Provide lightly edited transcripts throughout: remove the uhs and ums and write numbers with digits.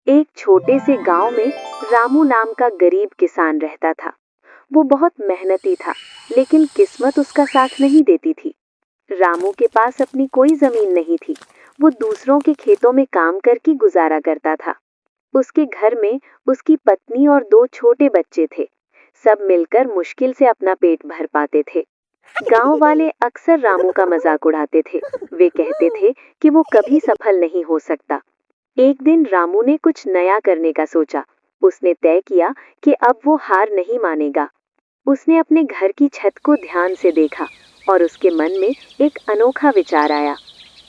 एक छोटे से गांव में रामू नाम का गरीब किसान रहता था। वो बहुत मेहनती था, लेकिन किस्मत उसका साथ नहीं देती थी। रामू के पास अपनी कोई जमीन नहीं थी। वो दूसरों के खेतों में काम करके गुजारा करता था। उसके घर में उसकी पत्नी और दो छोटे बच्चे थे। सब मिलकर मुश्किल से अपना पेट भर पाते थे। गांव वाले अक्सर रामू का मजाक उड़ाते थे। वे कहते थे कि वो कभी सफल नहीं हो सकता। एक दिन रामू ने कुछ नया करने का सोचा। उसने तय किया कि अब वो हार नहीं मानेगा। उसने अपने घर की छत को ध्यान से देखा और उसके मन में एक अनोखा विचार आया।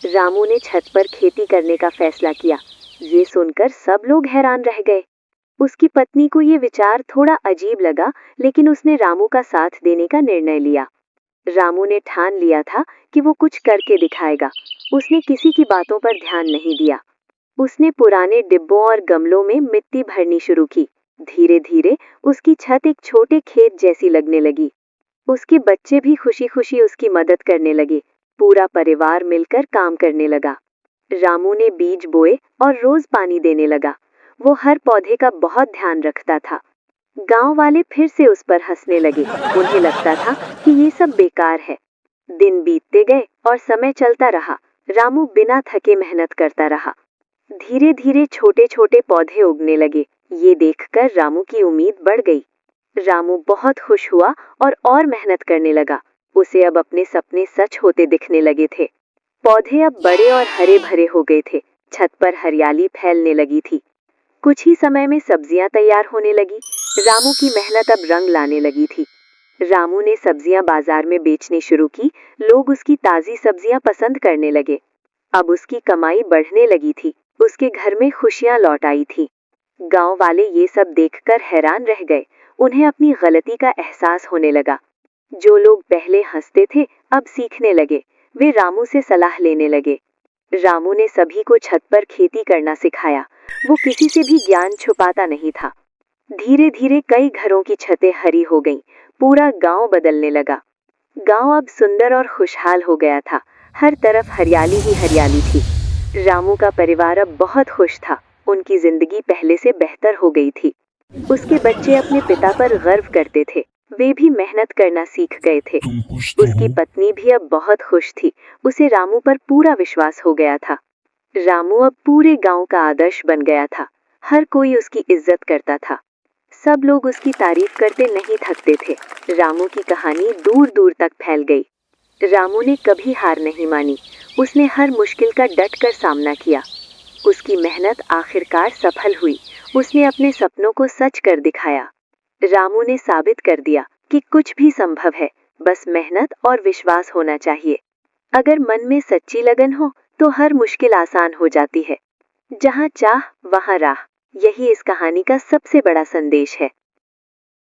रामू ने छत पर खेती करने का फैसला किया। ये सुनकर सब लोग हैरान रह गए। उसकी पत्नी को ये विचार थोड़ा अजीब लगा, लेकिन उसने रामू का साथ देने का निर्णय लिया। रामू ने ठान लिया था कि वो कुछ करके दिखाएगा। उसने किसी की बातों पर ध्यान नहीं दिया। उसने पुराने डिब्बों और गमलों में मिट्टी भरनी शुरू की। धीरे धीरे उसकी छत एक छोटे खेत जैसी लगने लगी। उसके बच्चे भी खुशी खुशी उसकी मदद करने लगे। पूरा परिवार मिलकर काम करने लगा। रामू ने बीज बोए और रोज पानी देने लगा। वो हर पौधे का बहुत ध्यान रखता था। गांव वाले फिर से उस पर हंसने लगे। उन्हें लगता था कि ये सब बेकार है। दिन बीतते गए और समय चलता रहा। रामू बिना थके मेहनत करता रहा। धीरे धीरे छोटे छोटे पौधे उगने लगे। ये देखकर रामू की उम्मीद बढ़ गई। रामू बहुत खुश हुआ और मेहनत करने लगा। उसे अब अपने सपने सच होते दिखने लगे थे। पौधे अब बड़े और हरे भरे हो गए थे। छत पर हरियाली फैलने लगी थी। कुछ ही समय में सब्जियां तैयार होने लगी। रामू की मेहनत अब रंग लाने लगी थी। रामू ने सब्जियां बाजार में बेचनी शुरू की। लोग उसकी ताजी सब्जियां पसंद करने लगे। अब उसकी कमाई बढ़ने लगी थी। उसके घर में खुशियां लौट आई थी। गांव वाले ये सब देखकर हैरान रह गए। उन्हें अपनी गलती का एहसास होने लगा। जो लोग पहले हंसते थे, अब सीखने लगे। वे रामू से सलाह लेने लगे। रामू ने सभी को छत पर खेती करना सिखाया। वो किसी से भी ज्ञान छुपाता नहीं था। धीरे धीरे कई घरों की छतें हरी हो गईं। पूरा गांव बदलने लगा। गांव अब सुंदर और खुशहाल हो गया था। हर तरफ हरियाली ही हरियाली थी। रामू का परिवार अब बहुत खुश था। उनकी जिंदगी पहले से बेहतर हो गई थी। उसके बच्चे अपने पिता पर गर्व करते थे। वे भी मेहनत करना सीख गए थे। तुम कुछ तो उसकी हो। पत्नी भी अब बहुत खुश थी। उसे रामू पर पूरा विश्वास हो गया था। रामू अब पूरे गांव का आदर्श बन गया था। हर कोई उसकी इज्जत करता था। सब लोग उसकी तारीफ करते नहीं थकते थे। रामू की कहानी दूर दूर तक फैल गई। रामू ने कभी हार नहीं मानी। उसने हर मुश्किल का डटकर सामना किया। उसकी मेहनत आखिरकार सफल हुई। उसने अपने सपनों को सच कर दिखाया। रामू ने साबित कर दिया कि कुछ भी संभव है, बस मेहनत और विश्वास होना चाहिए। अगर मन में सच्ची लगन हो तो हर मुश्किल आसान हो जाती है। जहाँ चाह वहाँ राह। यही इस कहानी का सबसे बड़ा संदेश है।